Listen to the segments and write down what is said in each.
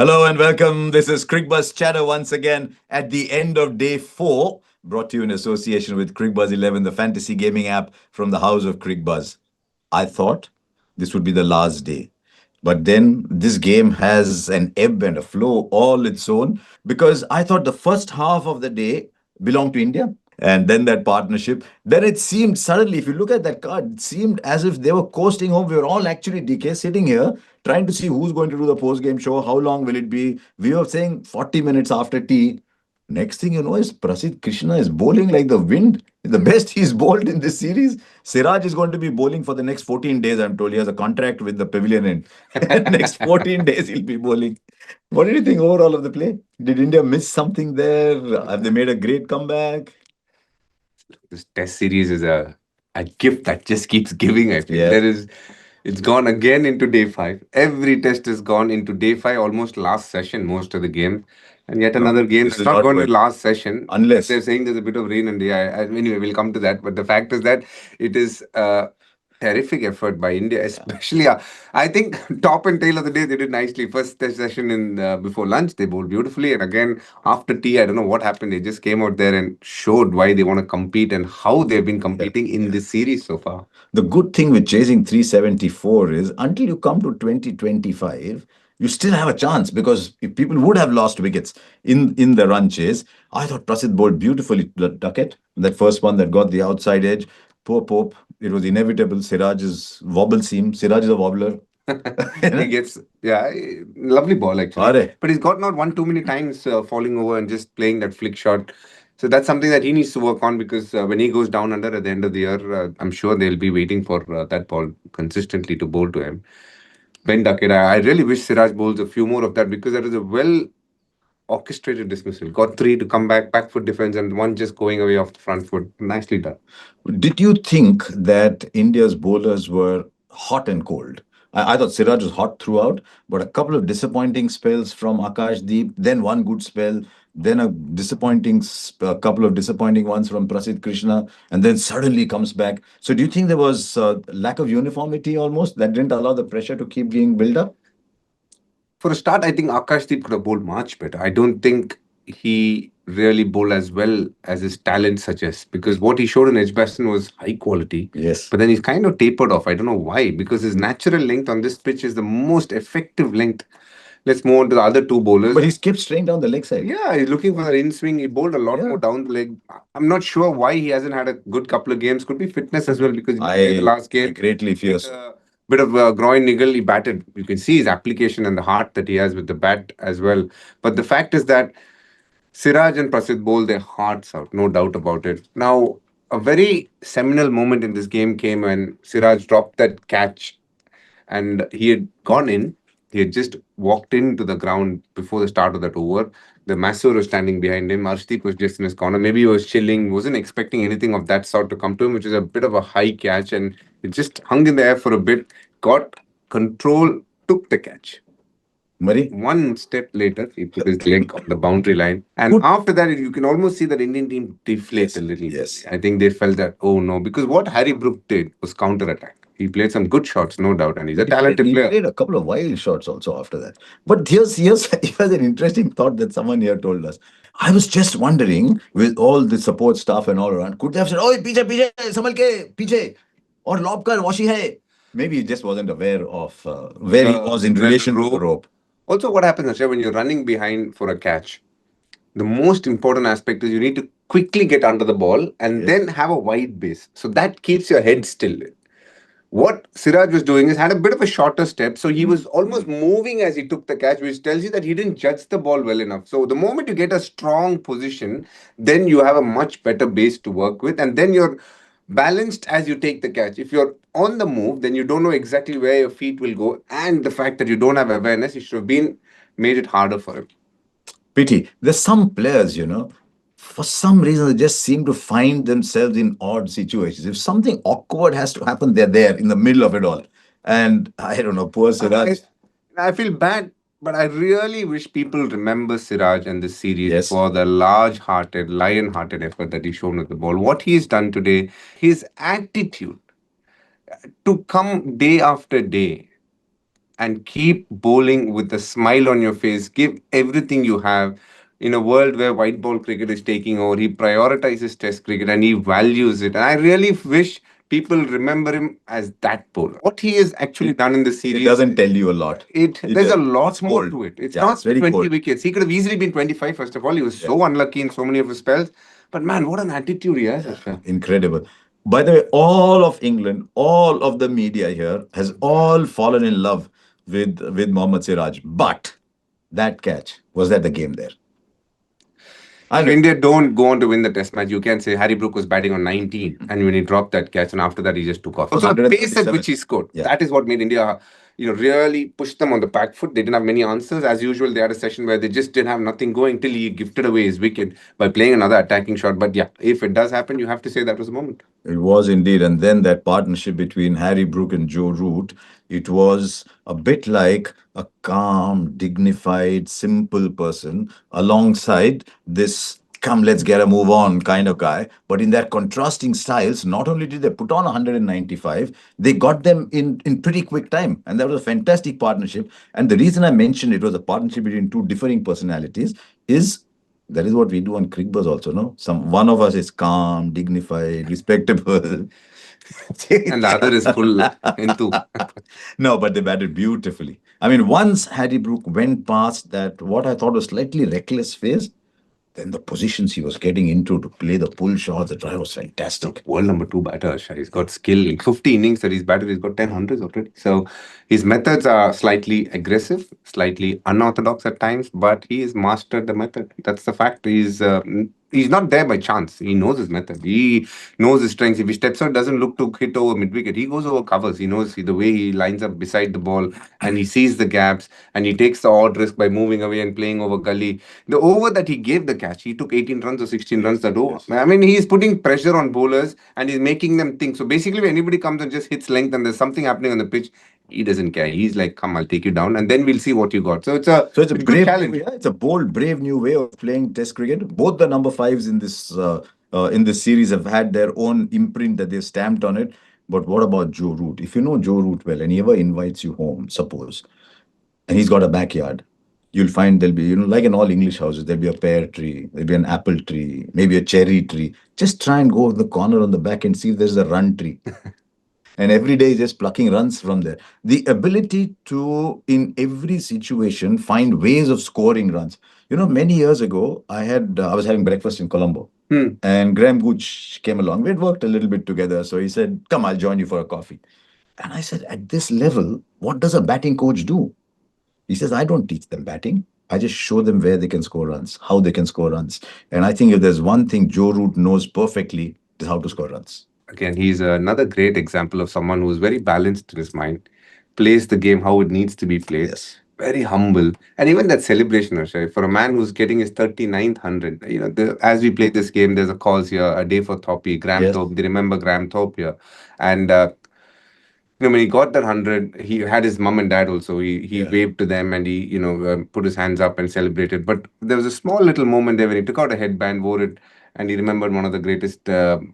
Hello and welcome. This is Cricbuzz Chatter once again at the end of day 4, brought to you in association with Cricbuzz 11, the fantasy gaming app from the house of Cricbuzz. I thought this would be the last day. But then this game has an ebb and a flow all its own because I thought the first half of the day belonged to India and then that partnership. Then it seemed suddenly, if you look at that card, it seemed as if they were coasting home. We were all actually DK sitting here trying to see who's going to do the post game show, how long will it be. We were saying 40 minutes after tea. Next thing you know is Prasidh Krishna is bowling like the wind. The best he's bowled in this series. Siraj is going to be bowling for the next 14 days, I'm told. He has a contract with the pavilion and next 14 days he'll be bowling. What did you think overall of the play? Did India miss something there? Have they made a great comeback? This test series is a gift that just keeps giving. I feel Yeah. it's gone again into day 5. Every test has gone into day 5, almost last session, most of the game. And yet No, another game this that's is not not gone to going. last session. Unless. They're saying there's a bit of rain and anyway, we'll come to that. But the fact is that it is terrific effort by India, especially. I think top and tail of the day they did nicely. First test session in before lunch they bowled beautifully, and again after tea I don't know what happened. They just came out there and showed why they want to compete and how they've been competing in this series so far. The good thing with chasing 374 is until you come to 2025, you still have a chance because if people would have lost wickets in the run chase. I thought Prasidh bowled beautifully to the ducket. That first one that got the outside edge. Poor Pope. It was inevitable. Siraj's wobble seam. Siraj is a wobbler. He gets lovely ball actually, Are. but he's got not one too many times falling over and just playing that flick shot. So that's something that he needs to work on because when he goes down under at the end of the year, I'm sure they'll be waiting for that ball consistently to bowl to him. Ben Duckett, I really wish Siraj bowls a few more of that because that is a well orchestrated dismissal. Got 3 to come back foot defense, and one just going away off the front foot. Nicely done. Did you think that India's bowlers were hot and cold? I thought Siraj was hot throughout, but a couple of disappointing spells from Akashdeep, then one good spell, then a couple of disappointing ones from Prasidh Krishna, and then suddenly comes back. So, do you think there was lack of uniformity almost that didn't allow the pressure to keep being built up? For a start, I think Akashdeep could have bowled much better. I don't think he really bowled as well as his talent suggests because what he showed in Edgbaston was high quality. Yes. But then he's kind of tapered off. I don't know why because his natural length on this pitch is the most effective length. Let's move on to the other two bowlers. But he skipped straight down the leg side. Yeah, he's looking for that in swing. He bowled a lot Yeah. more down the leg. I'm not sure why he hasn't had a good couple of games. Could be fitness as well because in the last I game, greatly fear. with a bit of a groin niggle, he batted. You can see his application and the heart that he has with the bat as well. But the fact is that Siraj and Prasidh bowled their hearts out, no doubt about it. Now, a very seminal moment in this game came when Siraj dropped that catch and he had gone in. He had just walked into the ground before the start of that over. The Masoor was standing behind him. Arshdeep was just in his corner. Maybe he was chilling, wasn't expecting anything of that sort to come to him, which is a bit of a high catch. And it just hung in the air for a bit, got control, took the catch. Murray? One step later, he put his leg on the boundary line. And Good. after that, you can almost see that Indian team deflate a little. Yes. I think they felt that, oh no, because what Harry Brook did was counter attack. He played some good shots, no doubt, and he's a talented He player. played a couple of wild shots also after that. But here's an interesting thought that someone here told us. I was just wondering, with all the support staff and all around, could they have said, "Oh, piche, piche, संभल के, piche, or lob kar, washi hai." Maybe he just wasn't aware of where he was in relation to the rope. Also, what happens, Akshay, when you're running behind for a catch, the most important aspect is you need to quickly get under the ball and then have a wide base. So that keeps your head still. What Siraj was doing is had a bit of a shorter step, so he was almost moving as he took the catch, which tells you that he didn't judge the ball well enough. So the moment you get a strong position, then you have a much better base to work with, and then you're balanced as you take the catch. If you're on the move, then you don't know exactly where your feet will go, and the fact that you don't have awareness, it should have been made it harder for him. Pity. There's some players, for some reason they just seem to find themselves in odd situations. If something awkward has to happen, they're there in the middle of it all. And I don't know, poor Siraj. I feel bad, but I really wish people remember Siraj and this series for the large-hearted, lion-hearted effort that he's shown with the ball. What he's done today, his attitude to come day after day, and keep bowling with a smile on your face. Give everything you have. In a world where white ball cricket is taking over, he prioritizes Test cricket and he values it. And I really wish people remember him as that bowler. What he has actually It, done in the it series, doesn't tell you a lot. there's a It's lot more cold. to it. It's Yeah, it's not very 20 cold. wickets. He could have easily been 25. First of all, he was Yeah. so unlucky in so many of his spells. But man, what an attitude he has, Harsha. Incredible. By the way, all of England, all of the media here has all fallen in love with Mohammed Siraj. But that catch was that the game there. I If know. India don't go on to win the test match, you can say Harry Brook was batting on 19, and when he dropped that catch, and after that he just took off. It was Also, the pace at 137. which he scored, Yeah. that is what made India, really push them on the back foot. They didn't have many answers. As usual, they had a session where they just didn't have nothing going till he gifted away his wicket by playing another attacking shot. But yeah, if it does happen, you have to say that was a moment. It was indeed. And then that partnership between Harry Brook and Joe Root, it was a bit like a calm, dignified, simple person alongside this come, let's get a move on kind of guy. But in their contrasting styles, not only did they put on 195, they got them in pretty quick time. And that was a fantastic partnership. And the reason I mentioned it was a partnership between two differing personalities is that is what we do on Cricbuzz also, no? Some one of us is calm, dignified, respectable. And the other is full into. No, but they batted beautifully. I mean, once Harry Brook went past that, what I thought was slightly reckless phase, then the positions he was getting into to play the pull shots, the drive was fantastic. World number two batter, Harsha. He's got skill. In 50 innings that he's batted, he's got 10 hundreds already. So his methods are slightly aggressive, slightly unorthodox at times, but he has mastered the method. That's the fact. He's not there by chance. He knows his method. He knows his strengths. If he steps out, doesn't look to hit over mid wicket. He goes over covers. He knows the way he lines up beside the ball and he sees the gaps and he takes the odd risk by moving away and playing over gully. The over that he gave the catch, he took 18 runs or 16 runs that over. Yes. I mean, he's putting pressure on bowlers and he's making them think. So basically, when anybody comes and just hits length and there's something happening on the pitch, he doesn't care. He's like, come, I'll take you down and then we'll see what you got. So it's a good brave, challenge. yeah, it's a bold, brave new way of playing Test cricket. Both the number fives in this series have had their own imprint that they've stamped on it. But what about Joe Root? If you know Joe Root well and he ever invites you home, suppose, and he's got a backyard, you'll find there'll be, like in all English houses, there'll be a pear tree, there'll be an apple tree, maybe a cherry tree. Just try and go to the corner on the back and see if there's a run tree. And every day just plucking runs from there. The ability to, in every situation, find ways of scoring runs. Many years ago, I was having breakfast in Colombo, and Graham Gooch came along. We had worked a little bit together, so he said, "Come, I'll join you for a coffee." And I said, "At this level, what does a batting coach do?" He says, "I don't teach them batting. I just show them where they can score runs, how they can score runs." And I think if there's one thing Joe Root knows perfectly, is how to score runs. Again, he's another great example of someone who's very balanced in his mind, plays the game how it needs to be played. Yes. Very humble. And even that celebration, Akshay, for a man who's getting his 39th 100, as we play this game, there's a cause here, a day for Thoppy, Graham Yes. Thorpe. They remember Graham Thorpe here. And when he got that 100, he had his mum and dad also. He Yeah. waved to them and he, put his hands up and celebrated. But there was a small little moment there when he took out a headband, wore it, and he remembered one of the greatest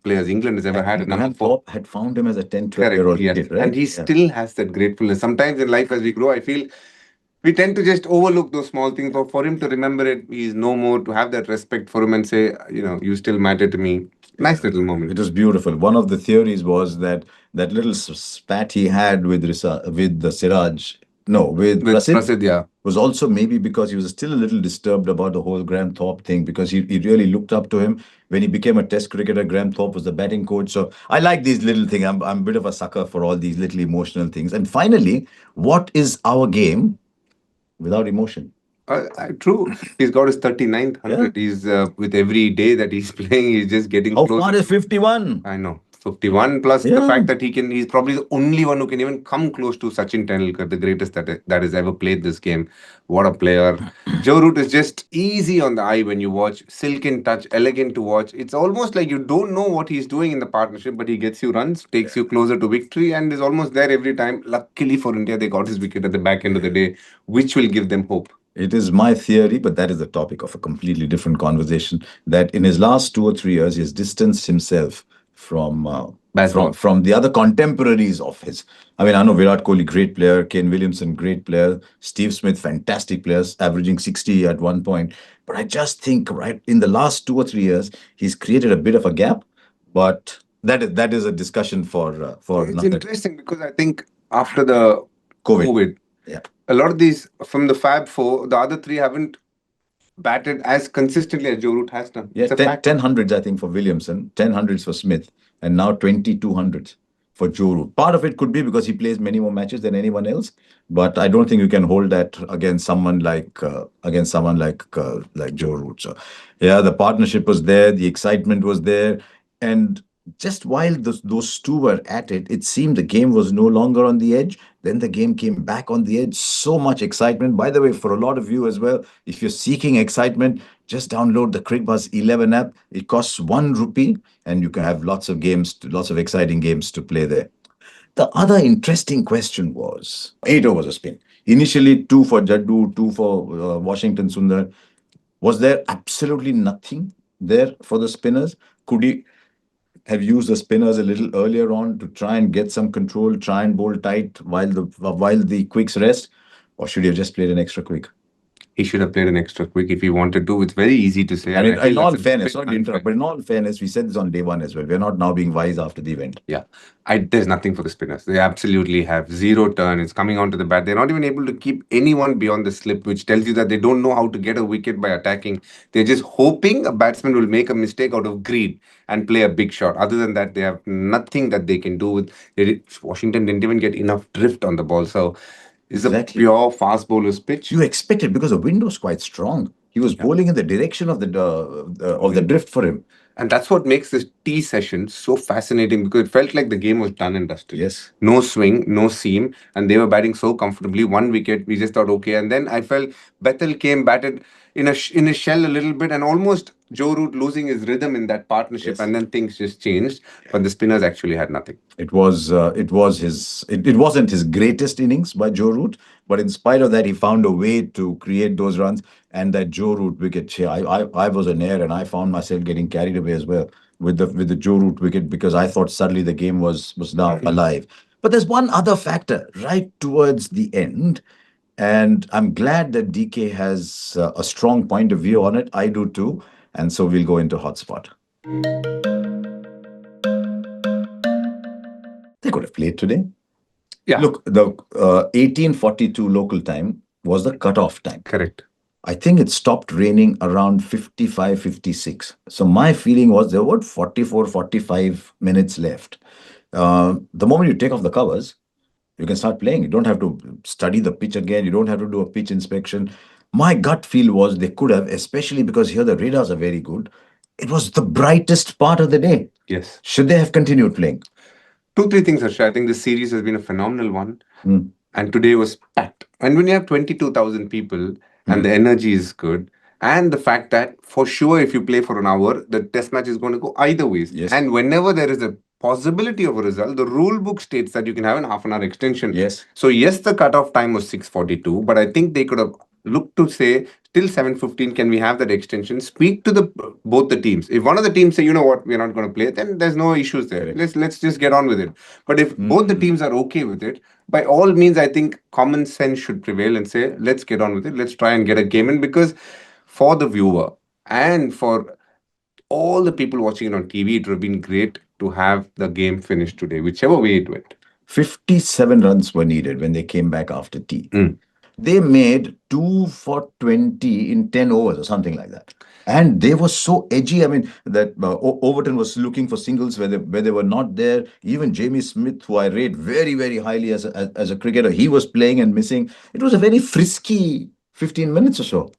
players England has ever had at number Graham 4. Thorpe had found him as a 10, Correct, 12-year-old yes. kid, right? And he Yeah. still has that gratefulness. Sometimes in life, as we grow, I feel we tend to just overlook those small things. But for him to remember it, he's no more to have that respect for him and say, you still matter to me. Nice little moment. It was beautiful. One of the theories was that that little spat he had with the Siraj, no, with Prasidh, Prasidh, yeah. was also maybe because he was still a little disturbed about the whole Graham Thorpe thing, because he really looked up to him. When he became a Test cricketer, Graham Thorpe was the batting coach. So I like these little things. I'm a bit of a sucker for all these little emotional things. And finally, what is our game without emotion? True. He's got his 39th 100. He's with every day that he's playing, he's just getting How closer. far is 51? I know. 51 plus the fact that he's probably the only one who can even come close to Sachin Tendulkar, the greatest that has ever played this game. What a player. Joe Root is just easy on the eye when you watch, silken touch, elegant to watch. It's almost like you don't know what he's doing in the partnership, but he gets you runs, takes you closer to victory, and is almost there every time. Luckily for India, they got his wicket at the back end of the day, which will give them hope. It is my theory, but that is the topic of a completely different conversation, that in his last 2 or 3 years, he has distanced himself from Baseball. from the other contemporaries of his. I mean, I know Virat Kohli, great player, Kane Williamson, great player, Steve Smith, fantastic players, averaging 60 at one point. But I just think, right, in the last 2 or 3 years, he's created a bit of a gap. But that is a discussion for It's another interesting because I think after the COVID. COVID, Yeah. a lot of these from the Fab Four, the other three haven't batted as consistently as Joe Root has done. Yeah, It's a 10, fact. 10 hundreds, I think, for Williamson, 10 hundreds for Smith, and now 22 hundreds for Joe Root. Part of it could be because he plays many more matches than anyone else, but I don't think you can hold that against someone like Joe Root. So, yeah, the partnership was there, the excitement was there, and just while those two were at it, it seemed the game was no longer on the edge. Then the game came back on the edge. So much excitement. By the way, for a lot of you as well, if you're seeking excitement, just download the Cricbuzz 11 app. It costs 1 rupee, and you can have lots of games, lots of exciting games to play there. The other interesting question was 8 overs of spin. Initially, two for Jaddu, two for Washington Sundar. Was there absolutely nothing there for the spinners? Could he have used the spinners a little earlier on to try and get some control, try and bowl tight while the quicks rest, or should he have just played an extra quick? He should have played an extra quick if he wanted to. It's very easy to say. And And I in feel all that's a fairness, bit not to interrupt, unfair. but in all fairness, we said this on day one as well. We're not now being wise after the event. Yeah, there's nothing for the spinners. They absolutely have zero turn. It's coming onto the bat. They're not even able to keep anyone beyond the slip, which tells you that they don't know how to get a wicket by attacking. They're just hoping a batsman will make a mistake out of greed and play a big shot. Other than that, they have nothing that they can do with. Washington didn't even get enough drift on the ball. So it's a Exactly. pure fast bowler's pitch. You expected because the wind was quite strong. He was bowling in the direction of the drift for him. And that's what makes this tea session so fascinating because it felt like the game was done and dusted. Yes. No swing, no seam, and they were batting so comfortably. One wicket, we just thought, okay. And then I felt Bethel came, batted in a shell a little bit, and almost Joe Root losing his rhythm in that partnership, Yes. and then things just changed. But the spinners actually had nothing. It wasn't his greatest innings by Joe Root, but in spite of that, he found a way to create those runs. And that Joe Root wicket, I was an air, and I found myself getting carried away as well with the Joe Root wicket because I thought suddenly the game was now alive. But there's one other factor right towards the end, and I'm glad that DK has a strong point of view on it. I do too, and so we'll go into hotspot. They could have played today. Yeah. Look, the 1842 local time was the cutoff time. Correct. I think it stopped raining around 55, 56. So my feeling was there were 44, 45 minutes left. The moment you take off the covers, you can start playing. You don't have to study the pitch again. You don't have to do a pitch inspection. My gut feel was they could have, especially because here the radars are very good. It was the brightest part of the day. Yes. Should they have continued playing? 2, 3 things, Harsha. I think this series has been a phenomenal one. Mm. And today was packed. And when you have 22,000 people and the energy is good, and the fact that for sure, if you play for an hour, the test match is going to go either ways. Yes. And whenever there is a possibility of a result, the rule book states that you can have an half an hour extension. Yes. So yes, the cutoff time was 6:42, but I think they could have looked to say till 7:15, can we have that extension? Speak to both the teams. If one of the teams say, you know what, we're not going to play, then there's no issues there. Let's just get on with it. But if both the teams are okay with it, by all means, I think common sense should prevail and say, let's get on with it. Let's try and get a game in, because for the viewer and for all the people watching it on TV, it would have been great to have the game finished today, whichever way it went. 57 runs were needed when they came back after tea. They made 2 for 20 in 10 overs or something like that. And they were so edgy. I mean, that Overton was looking for singles where they were not there. Even Jamie Smith, who I rate very, very highly as a cricketer, he was playing and missing. It was a very frisky 15 minutes or so.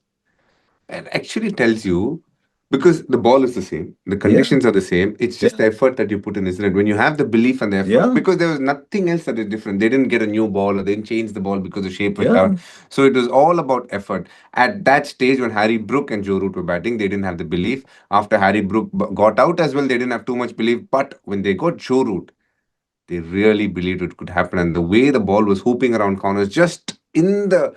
It actually tells you, because the ball is the same, the conditions are the same. It's just the effort that you put in, isn't it? When you have the belief and the effort, because there was nothing else that is different. They didn't get a new ball or they didn't change the ball because the shape went out. So it was all about effort. At that stage, when Harry Brook and Joe Root were batting, they didn't have the belief. After Harry Brook got out as well, they didn't have too much belief. But when they got Joe Root, they really believed it could happen. And the way the ball was hooping around corners, just in the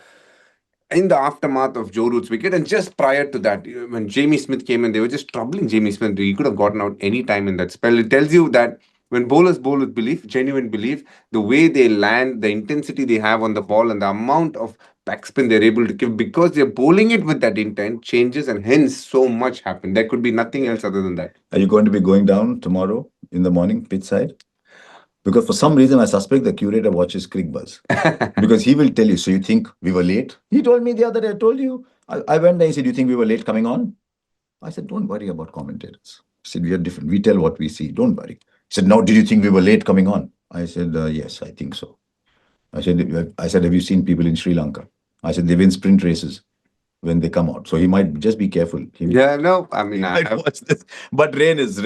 aftermath of Joe Root's wicket, and just prior to that, when Jamie Smith came in, they were just troubling Jamie Smith. He could have gotten out any time in that spell. It tells you that When bowlers bowl with belief, genuine belief, the way they land, the intensity they have on the ball, and the amount of backspin they're able to give because they're bowling it with that intent changes, and hence so much happen. There could be nothing else other than that. Are you going to be going down tomorrow in the morning, pitch side? Because for some reason, I suspect the curator watches Cricbuzz. Because he will tell you, so you think we were late? He told me the other day, I told you. I went there, he said, you think we were late coming on? I said, don't worry about commentators. He said, we are different. We tell what we see. Don't worry. He said, no, did you think we were late coming on? I said, yes, I think so. I said, have you seen people in Sri Lanka? I said, they win sprint races when they come out. So he might just be careful. Yeah, no, I mean, He I might have, watch this. But rain was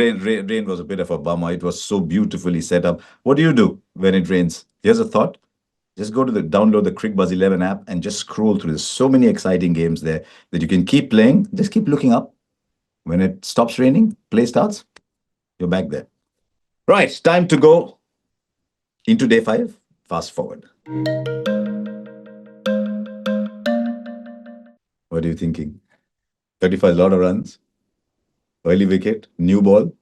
a bit of a bummer. It was so beautifully set up. What do you do when it rains? Here's a thought. Just download the Cricbuzz 11 app and just scroll through. There's so many exciting games there that you can keep playing. Just keep looking up. When it stops raining, play starts, you're back there. Right, time to go into day 5. Fast forward. What are you thinking? 35, a lot of runs. Early wicket, new ball,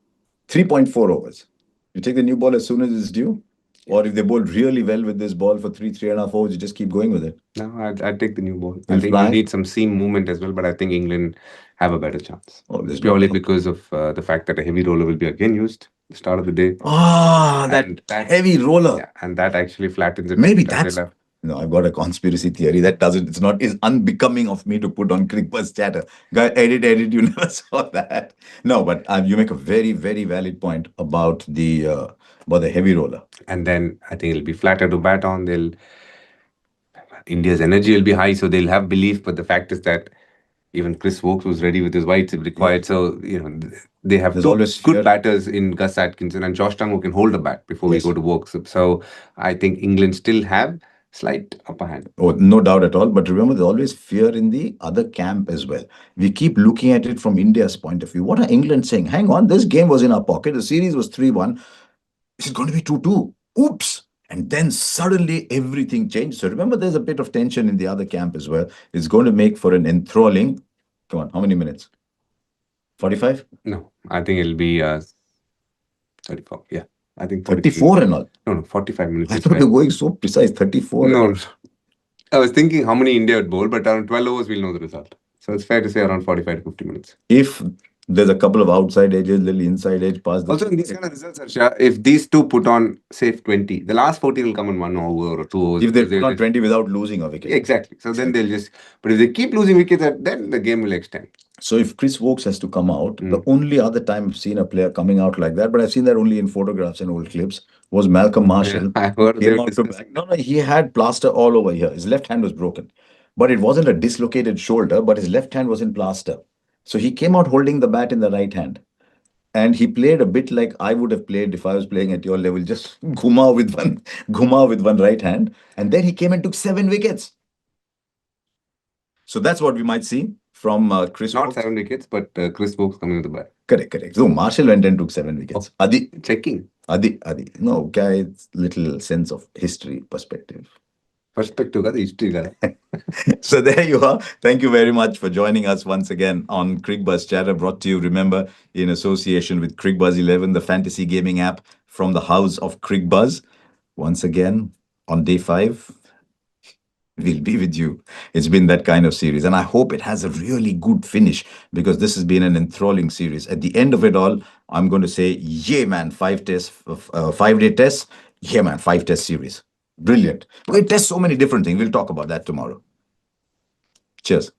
3.4 overs. You take the new ball as soon as it's due, or if they bowl really well with this ball for 3.5 overs, you just keep going with it. no, I'd take the new ball. I You'll think fly? you need some seam movement as well, but I think England have a better chance. Oh, there's Purely no. because of the fact that a heavy roller will be again used at the start of the day. Ah, And that heavy roller. Yeah, and that actually flattens it. Maybe that that's. No, I've got a conspiracy theory that doesn't. It's not. Is unbecoming of me to put on Cricbuzz Chatter. Guy, edit. You never saw that. No, but you make a very, very valid point about the heavy roller. And then I think it'll be flatter to bat on. India's energy will be high, so they'll have belief. But the fact is that even Chris Wokes was ready with his wides if required. So, they have There's two always fear. good batters in Gus Atkinson and Josh Tongue who can hold a bat before Yes. we go to Wokes. So I think England still have slight upper hand. Oh, no doubt at all. But remember, there's always fear in the other camp as well. We keep looking at it from India's point of view. What are England saying? Hang on, this game was in our pocket. The series was 3-1. Is it going to be 2-2? Oops. And then suddenly everything changed. So remember, there's a bit of tension in the other camp as well. It's going to make for an enthralling. Come on, how many minutes? 45? No, I think it'll be 34. Yeah, I think 34 and all. No, 45 minutes. I is thought fair. you were going so precise, 34. No, I was thinking how many India would bowl, but around 12 overs we'll know the result. So it's fair to say around 45 to 50 minutes. If there's a couple of outside edges, little inside edge past the. Also, in these kind of results, Harsha, if these two put on, say, 20, the last 14 will come in 1 over or 2 overs. If they because put on just- 20 without losing a wicket. Exactly. So then they'll just. But if they keep losing wickets, then the game will extend. So if Chris Wokes has to come out, the only other time I've seen a player coming out like that, but I've seen that only in photographs and old clips, was Malcolm Marshall. I heard they Came were out to discussing. back. No, he had plaster all over here. His left hand was broken. But it wasn't a dislocated shoulder, but his left hand was in plaster. So he came out holding the bat in the right hand. And he played a bit like I would have played if I was playing at your level, just ghuma with one right hand. And then he came and took 7 wickets. So that's what we might see from Chris Not Wokes. 7 wickets, but Chris Wokes coming with the bat. Correct. So Marshall went and took 7 wickets. Adi. Checking. No, guy's little sense of history perspective. Perspective, the history. So there you are. Thank you very much for joining us once again on Cricbuzz Chatter, brought to you, remember, in association with Cricbuzz 11, the fantasy gaming app from the house of Cricbuzz. Once again, on day 5, we'll be with you. It's been that kind of series, and I hope it has a really good finish because this has been an enthralling series. At the end of it all, I'm going to say, yeah, man, 5-day tests. Yeah, man, 5-test series. Brilliant. We test so many different things. We'll talk about that tomorrow. Cheers.